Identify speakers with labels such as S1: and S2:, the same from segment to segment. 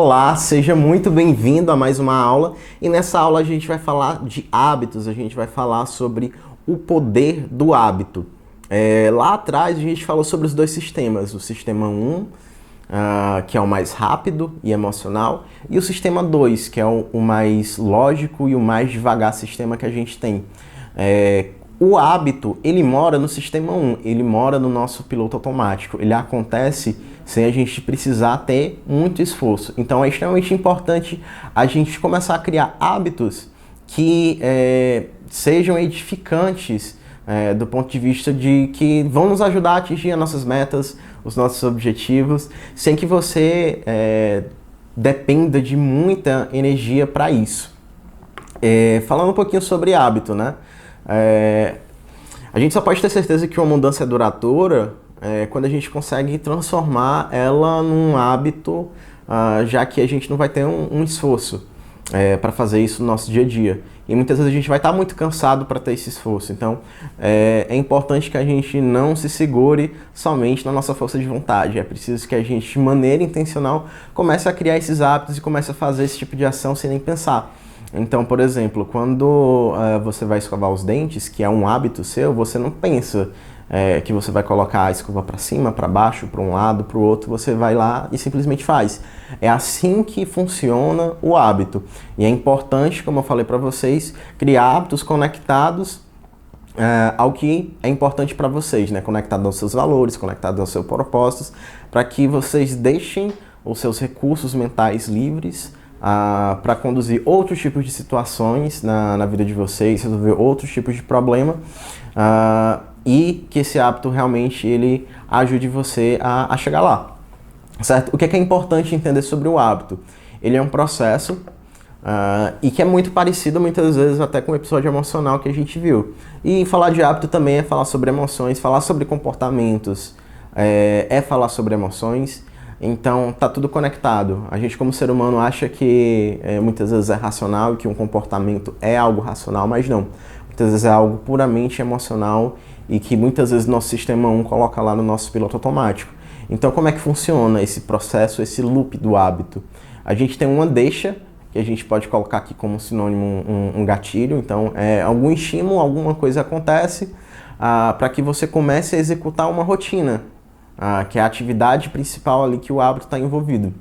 S1: Olá, seja muito bem-vindo a mais uma aula. E nessa aula a gente vai falar de hábitos, a gente vai falar sobre o poder do hábito. Lá atrás a gente falou sobre os dois sistemas, o sistema 1, que é o mais rápido e emocional, e o sistema 2, que é o mais lógico e o mais devagar sistema que a gente tem. O hábito, ele mora no sistema 1, ele mora no nosso piloto automático, ele acontece sem a gente precisar ter muito esforço. Então é extremamente importante a gente começar a criar hábitos que sejam edificantes do ponto de vista de que vão nos ajudar a atingir as nossas metas, os nossos objetivos, sem que você dependa de muita energia para isso. Falando um pouquinho sobre hábito, né? A gente só pode ter certeza que uma mudança é duradoura quando a gente consegue transformar ela num hábito, já que a gente não vai ter um esforço para fazer isso no nosso dia a dia. E muitas vezes a gente vai estar muito cansado para ter esse esforço. Então, é importante que a gente não se segure somente na nossa força de vontade. É preciso que a gente, de maneira intencional, comece a criar esses hábitos e comece a fazer esse tipo de ação sem nem pensar. Então, por exemplo, quando você vai escovar os dentes, que é um hábito seu, você não pensa que você vai colocar a escova para cima, para baixo, para um lado, para o outro, você vai lá e simplesmente faz. É assim que funciona o hábito. E é importante, como eu falei para vocês, criar hábitos conectados ao que é importante para vocês, né? Conectado aos seus valores, conectado aos seus propósitos, para que vocês deixem os seus recursos mentais livres para conduzir outros tipos de situações na vida de vocês, resolver outros tipos de problema, e que esse hábito realmente ele ajude você a chegar lá, certo? O que é importante entender sobre o hábito? Ele é um processo e que é muito parecido muitas vezes até com o episódio emocional que a gente viu. E falar de hábito também é falar sobre emoções, falar sobre comportamentos, falar sobre emoções. Então, tá tudo conectado. A gente, como ser humano, acha que muitas vezes é racional e que um comportamento é algo racional, mas não. Muitas vezes é algo puramente emocional e que muitas vezes nosso sistema 1 coloca lá no nosso piloto automático. Então, como é que funciona esse processo, esse loop do hábito? A gente tem uma deixa, que a gente pode colocar aqui como sinônimo um gatilho. Então, algum estímulo, alguma coisa acontece para que você comece a executar uma rotina. Que é a atividade principal ali que o hábito está envolvido.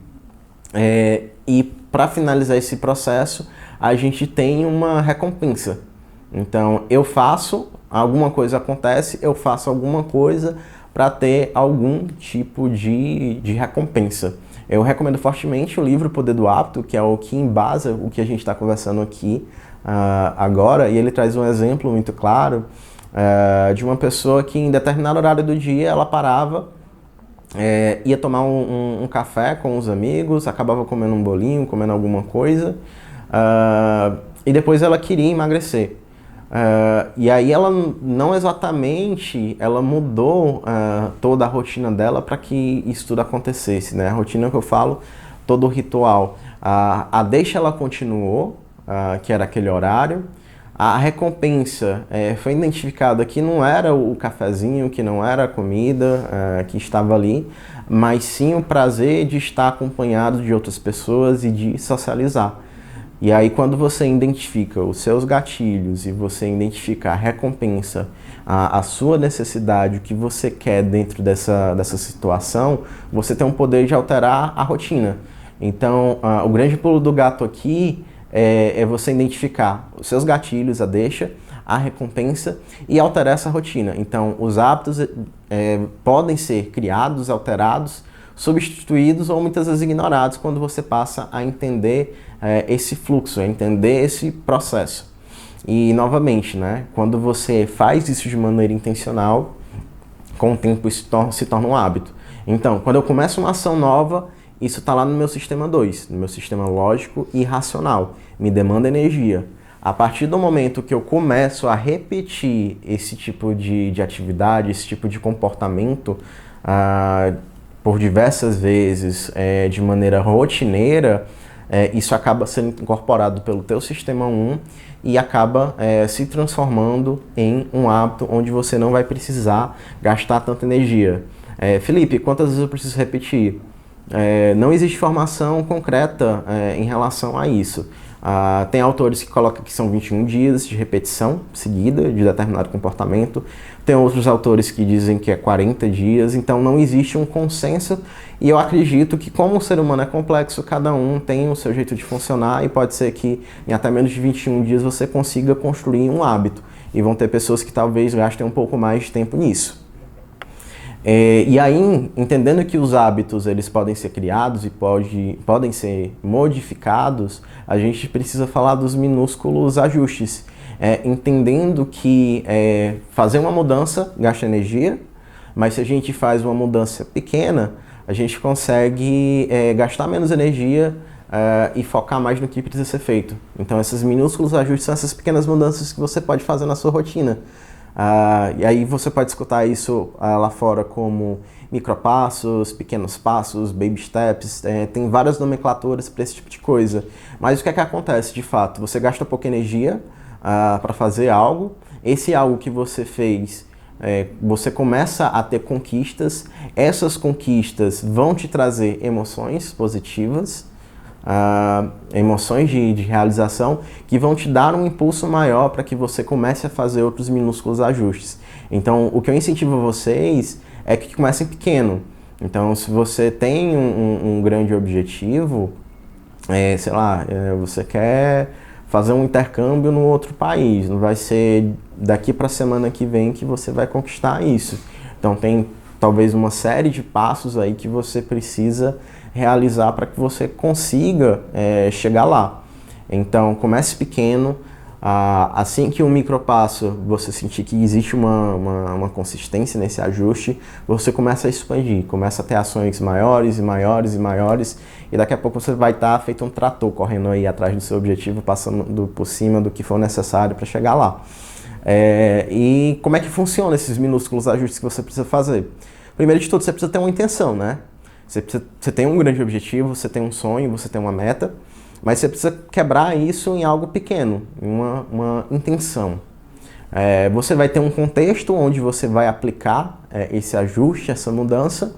S1: E para finalizar esse processo, a gente tem uma recompensa. Então, eu faço, alguma coisa acontece, eu faço alguma coisa para ter algum tipo de recompensa. Eu recomendo fortemente o livro Poder do Hábito, que é o que embasa o que a gente está conversando aqui agora, e ele traz um exemplo muito claro de uma pessoa que em determinado horário do dia ela parava, ia tomar um café com os amigos, acabava comendo um bolinho, comendo alguma coisa, e depois ela queria emagrecer. E aí ela não exatamente, ela mudou toda a rotina dela para que isso tudo acontecesse, né? A rotina que eu falo, todo o ritual. A deixa ela continuou, que era aquele horário. A recompensa foi identificada que não era o cafezinho, que não era a comida que estava ali, mas sim o prazer de estar acompanhado de outras pessoas e de socializar. E aí quando você identifica os seus gatilhos e você identifica a recompensa, a sua necessidade, o que você quer dentro dessa situação, você tem um poder de alterar a rotina. Então, o grande pulo do gato aqui é você identificar os seus gatilhos, a deixa, a recompensa e alterar essa rotina. Então, os hábitos podem ser criados, alterados, substituídos ou muitas vezes ignorados quando você passa a entender esse fluxo, a entender esse processo. E, novamente, né, quando você faz isso de maneira intencional, com o tempo isso se torna um hábito. Então, quando eu começo uma ação nova, isso está lá no meu sistema 2, no meu sistema lógico e racional. Me demanda energia. A partir do momento que eu começo a repetir esse tipo de atividade, esse tipo de comportamento por diversas vezes, de maneira rotineira, isso acaba sendo incorporado pelo teu sistema 1 e acaba se transformando em um hábito onde você não vai precisar gastar tanta energia. Felipe, quantas vezes eu preciso repetir? Não existe informação concreta em relação a isso. Tem autores que colocam que são 21 dias de repetição seguida de determinado comportamento. Tem outros autores que dizem que é 40 dias. Então não existe um consenso. E eu acredito que, como o ser humano é complexo, cada um tem o seu jeito de funcionar. E pode ser que em até menos de 21 dias você consiga construir um hábito. E vão ter pessoas que talvez gastem um pouco mais de tempo nisso. E aí, entendendo que os hábitos eles podem ser criados e podem ser modificados, a gente precisa falar dos minúsculos ajustes, entendendo que fazer uma mudança gasta energia, mas se a gente faz uma mudança pequena, a gente consegue gastar menos energia e focar mais no que precisa ser feito. Então, esses minúsculos ajustes são essas pequenas mudanças que você pode fazer na sua rotina. E aí você pode escutar isso lá fora como micropassos, pequenos passos, baby steps, tem várias nomenclaturas para esse tipo de coisa. Mas o que é que acontece de fato? Você gasta pouca energia para fazer algo, esse algo que você fez, você começa a ter conquistas, essas conquistas vão te trazer emoções positivas, emoções de realização que vão te dar um impulso maior para que você comece a fazer outros minúsculos ajustes. Então, o que eu incentivo vocês é que comecem pequeno. Então, se você tem um grande objetivo, sei lá, você quer fazer um intercâmbio no outro país, não vai ser daqui para a semana que vem que você vai conquistar isso. Então, tem talvez uma série de passos aí que você precisa realizar para que você consiga chegar lá. Então, comece pequeno. Assim que um micropasso você sentir que existe uma consistência nesse ajuste, você começa a expandir, começa a ter ações maiores e maiores e maiores, e daqui a pouco você vai estar feito um trator correndo aí atrás do seu objetivo, passando por cima do que for necessário para chegar lá. E como é que funciona esses minúsculos ajustes que você precisa fazer? Primeiro de tudo, você precisa ter uma intenção, né? Você tem um grande objetivo, você tem um sonho, você tem uma meta, mas você precisa quebrar isso em algo pequeno, em uma intenção. Você vai ter um contexto onde você vai aplicar esse ajuste, essa mudança,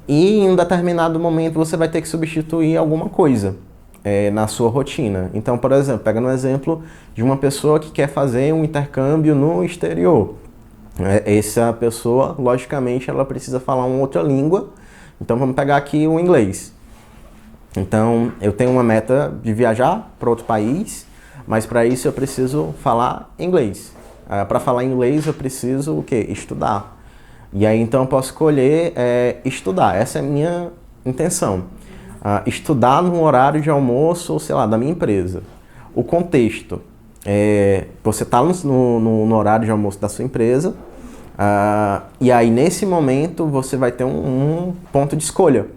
S1: e em um determinado momento você vai ter que substituir alguma coisa na sua rotina. Então, por exemplo, pega no exemplo de uma pessoa que quer fazer um intercâmbio no exterior. Essa pessoa, logicamente, ela precisa falar uma outra língua. Então vamos pegar aqui o inglês. Então eu tenho uma meta de viajar para outro país, mas para isso eu preciso falar inglês. Para falar inglês eu preciso o quê? Estudar. E aí então eu posso escolher estudar. Essa é a minha intenção. Estudar no horário de almoço, ou sei lá, da minha empresa. O contexto. Você está no horário de almoço da sua empresa. E aí nesse momento você vai ter um ponto de escolha.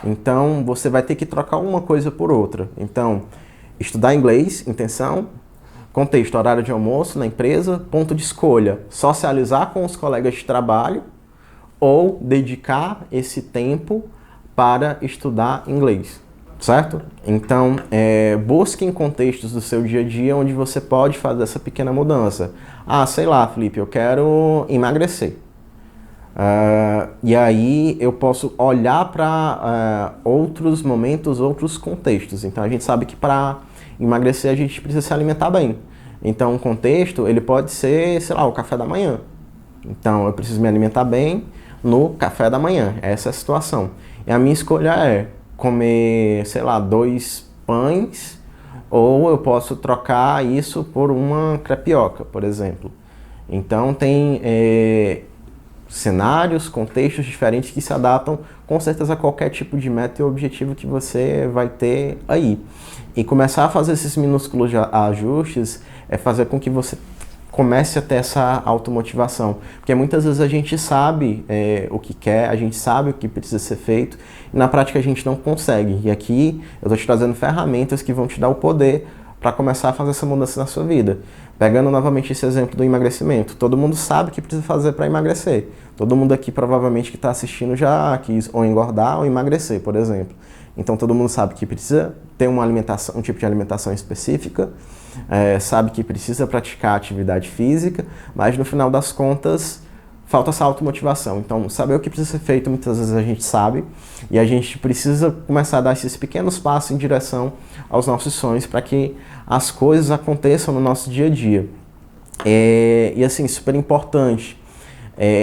S1: Então você vai ter que trocar uma coisa por outra. Então, estudar inglês, intenção, contexto, horário de almoço na empresa, ponto de escolha, socializar com os colegas de trabalho ou dedicar esse tempo para estudar inglês, certo? Então, busque em contextos do seu dia a dia onde você pode fazer essa pequena mudança. Sei lá, Felipe, eu quero emagrecer. E aí eu posso olhar para outros momentos, outros contextos. Então a gente sabe que para emagrecer a gente precisa se alimentar bem. Então o contexto ele pode ser, sei lá, o café da manhã. Então eu preciso me alimentar bem no café da manhã. Essa é a situação. E a minha escolha é comer, sei lá, 2 pães, ou eu posso trocar isso por uma crepioca, por exemplo. Então tem cenários, contextos diferentes que se adaptam com certeza a qualquer tipo de meta e objetivo que você vai ter aí. E começar a fazer esses minúsculos ajustes é fazer com que você comece a ter essa automotivação. Porque muitas vezes a gente sabe o que quer, a gente sabe o que precisa ser feito, e na prática a gente não consegue. E aqui eu estou te trazendo ferramentas que vão te dar o poder para começar a fazer essa mudança na sua vida. Pegando novamente esse exemplo do emagrecimento, todo mundo sabe o que precisa fazer para emagrecer. Todo mundo aqui provavelmente que está assistindo já quis ou engordar ou emagrecer, por exemplo. Então todo mundo sabe que precisa ter uma alimentação, um tipo de alimentação específica, sabe que precisa praticar atividade física, mas no final das contas falta essa automotivação. Então, saber o que precisa ser feito, muitas vezes a gente sabe, e a gente precisa começar a dar esses pequenos passos em direção aos nossos sonhos para que as coisas aconteçam no nosso dia a dia. E assim, super importante,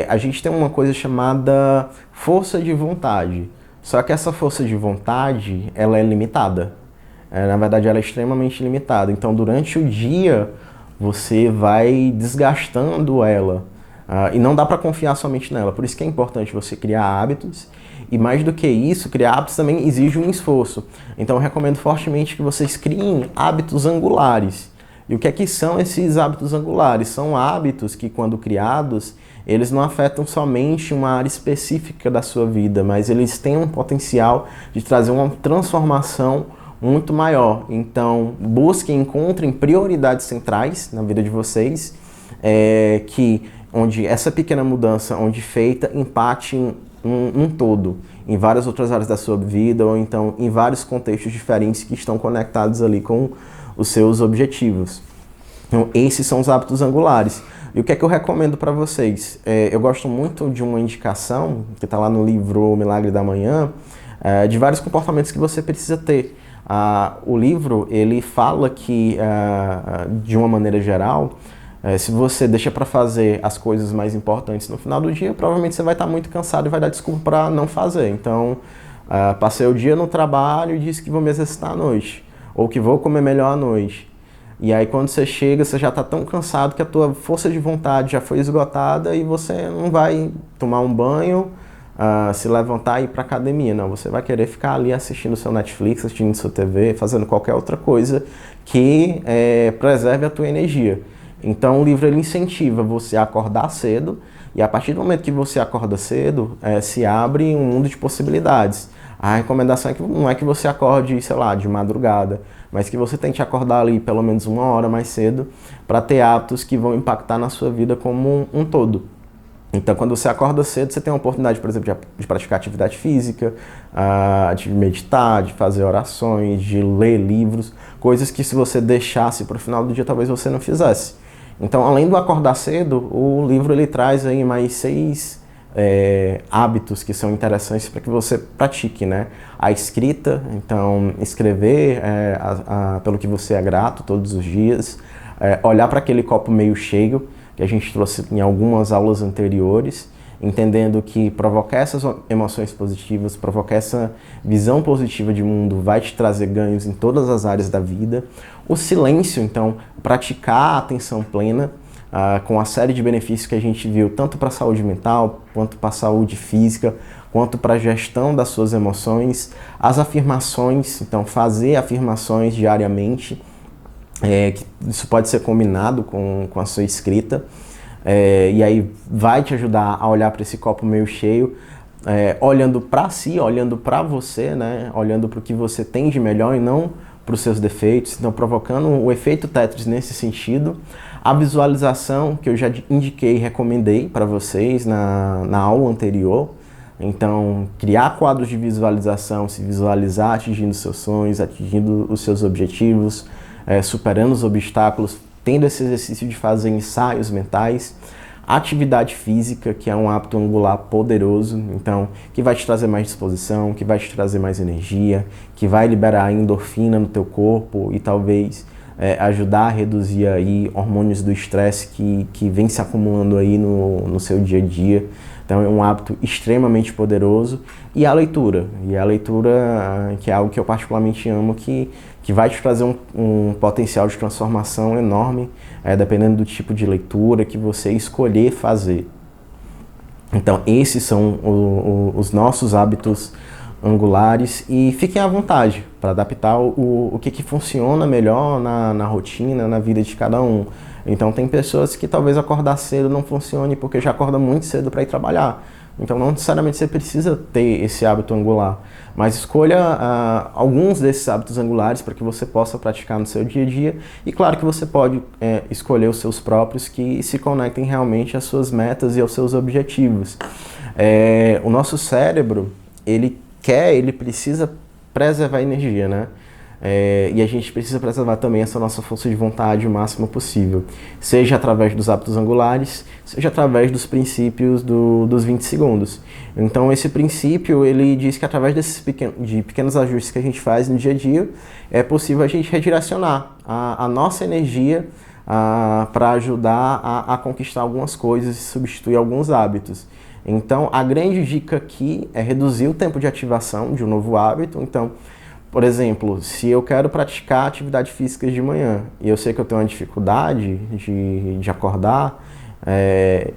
S1: a gente tem uma coisa chamada força de vontade. Só que essa força de vontade, ela é limitada. Na verdade, ela é extremamente limitada. Então, durante o dia, você vai desgastando ela. E não dá para confiar somente nela. Por isso que é importante você criar hábitos. E mais do que isso, criar hábitos também exige um esforço. Então, eu recomendo fortemente que vocês criem hábitos angulares. E o que é que são esses hábitos angulares? São hábitos que, quando criados, eles não afetam somente uma área específica da sua vida, mas eles têm um potencial de trazer uma transformação muito maior. Então, busquem, encontrem prioridades centrais na vida de vocês, onde essa pequena mudança, onde feita, impacte em um todo, em várias outras áreas da sua vida, ou então em vários contextos diferentes que estão conectados ali com os seus objetivos. Então, esses são os hábitos angulares. E o que é que eu recomendo para vocês? Eu gosto muito de uma indicação, que está lá no livro O Milagre da Manhã, de vários comportamentos que você precisa ter. O livro, ele fala que, de uma maneira geral, se você deixa para fazer as coisas mais importantes no final do dia, provavelmente você vai estar muito cansado e vai dar desculpa para não fazer. Então, passei o dia no trabalho e disse que vou me exercitar à noite, ou que vou comer melhor à noite. E aí quando você chega, você já está tão cansado que a tua força de vontade já foi esgotada e você não vai tomar um banho, se levantar e ir para academia. Não, você vai querer ficar ali assistindo seu Netflix, assistindo sua TV, fazendo qualquer outra coisa que preserve a tua energia. Então o livro ele incentiva você a acordar cedo, e a partir do momento que você acorda cedo, se abre um mundo de possibilidades. A recomendação é que não é que você acorde, sei lá, de madrugada, mas que você tente acordar ali pelo menos 1 hora mais cedo para ter hábitos que vão impactar na sua vida como um todo. Então, quando você acorda cedo, você tem a oportunidade, por exemplo, de praticar atividade física, de meditar, de fazer orações, de ler livros, coisas que se você deixasse para o final do dia, talvez você não fizesse. Então, além do acordar cedo, o livro ele traz aí mais 6 hábitos que são interessantes para que você pratique, né? A escrita, então escrever pelo que você é grato todos os dias, olhar para aquele copo meio cheio, que a gente trouxe em algumas aulas anteriores, entendendo que provocar essas emoções positivas, provocar essa visão positiva de mundo vai te trazer ganhos em todas as áreas da vida. O silêncio, então, praticar a atenção plena, com a série de benefícios que a gente viu, tanto para a saúde mental, quanto para a saúde física, quanto para a gestão das suas emoções. As afirmações, então fazer afirmações diariamente, que isso pode ser combinado com a sua escrita, e aí vai te ajudar a olhar para esse copo meio cheio, olhando para si, olhando para você, né? Olhando para o que você tem de melhor e não para os seus defeitos, então provocando o efeito Tetris nesse sentido. A visualização, que eu já indiquei e recomendei para vocês na aula anterior. Então, criar quadros de visualização, se visualizar atingindo seus sonhos, atingindo os seus objetivos, superando os obstáculos, tendo esse exercício de fazer ensaios mentais. Atividade física, que é um hábito angular poderoso, então, que vai te trazer mais disposição, que vai te trazer mais energia, que vai liberar endorfina no teu corpo e talvez ajudar a reduzir aí hormônios do estresse que vem se acumulando aí no seu dia a dia. Então é um hábito extremamente poderoso. E a leitura, que é algo que eu particularmente amo, que vai te trazer um potencial de transformação enorme, dependendo do tipo de leitura que você escolher fazer. Então esses são os nossos hábitos angulares, e fiquem à vontade para adaptar o que funciona melhor na rotina, na vida de cada um. Então tem pessoas que talvez acordar cedo não funcione porque já acorda muito cedo para ir trabalhar. Então não necessariamente você precisa ter esse hábito angular, mas escolha alguns desses hábitos angulares para que você possa praticar no seu dia a dia. E claro que você pode escolher os seus próprios que se conectem realmente às suas metas e aos seus objetivos. O nosso cérebro, ele precisa preservar energia, né? E a gente precisa preservar também essa nossa força de vontade o máximo possível, seja através dos hábitos angulares, seja através dos princípios dos 20 segundos. Então esse princípio, ele diz que através de pequenos ajustes que a gente faz no dia a dia, é possível a gente redirecionar a nossa energia para ajudar a conquistar algumas coisas e substituir alguns hábitos. Então a grande dica aqui é reduzir o tempo de ativação de um novo hábito. Então, por exemplo, se eu quero praticar atividade física de manhã e eu sei que eu tenho uma dificuldade de acordar,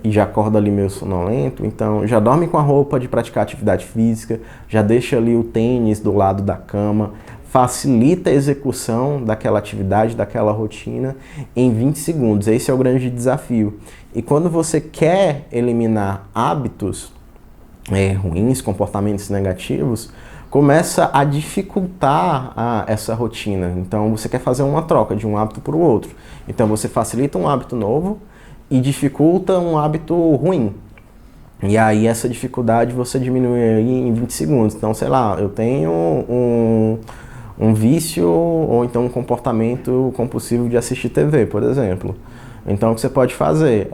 S1: e já acordo ali meio sonolento, então já dorme com a roupa de praticar atividade física, já deixa ali o tênis do lado da cama, facilita a execução daquela atividade, daquela rotina em 20 segundos. Esse é o grande desafio. E quando você quer eliminar hábitos ruins, comportamentos negativos, começa a dificultar essa rotina. Então você quer fazer uma troca de um hábito para o outro. Então você facilita um hábito novo e dificulta um hábito ruim. E aí essa dificuldade você diminui em 20 segundos. Então, sei lá, eu tenho um vício ou então um comportamento compulsivo de assistir TV, por exemplo. Então o que você pode fazer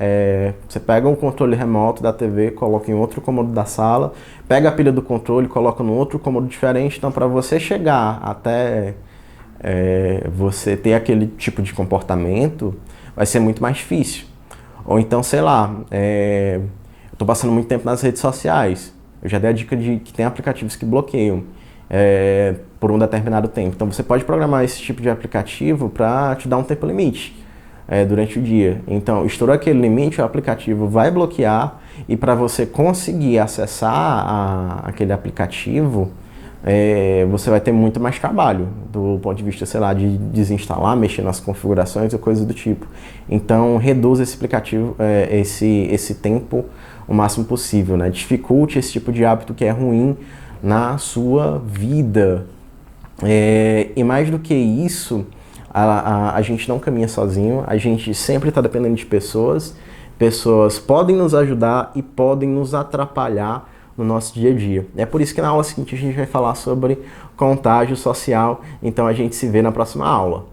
S1: você pega um controle remoto da TV, coloca em outro cômodo da sala, pega a pilha do controle, coloca no outro cômodo diferente. Então para você chegar até você ter aquele tipo de comportamento, vai ser muito mais difícil. Ou então, sei lá, eu estou passando muito tempo nas redes sociais. Eu já dei a dica de que tem aplicativos que bloqueiam por um determinado tempo. Então você pode programar esse tipo de aplicativo para te dar um tempo limite durante o dia. Então, estourou aquele limite, o aplicativo vai bloquear, e para você conseguir acessar aquele aplicativo, você vai ter muito mais trabalho do ponto de vista, sei lá, de desinstalar, mexer nas configurações ou coisa do tipo. Então, reduza esse aplicativo, esse tempo o máximo possível, né? Dificulte esse tipo de hábito que é ruim na sua vida. E mais do que isso, a gente não caminha sozinho, a gente sempre está dependendo de pessoas. Pessoas podem nos ajudar e podem nos atrapalhar no nosso dia a dia. É por isso que na aula seguinte a gente vai falar sobre contágio social. Então a gente se vê na próxima aula.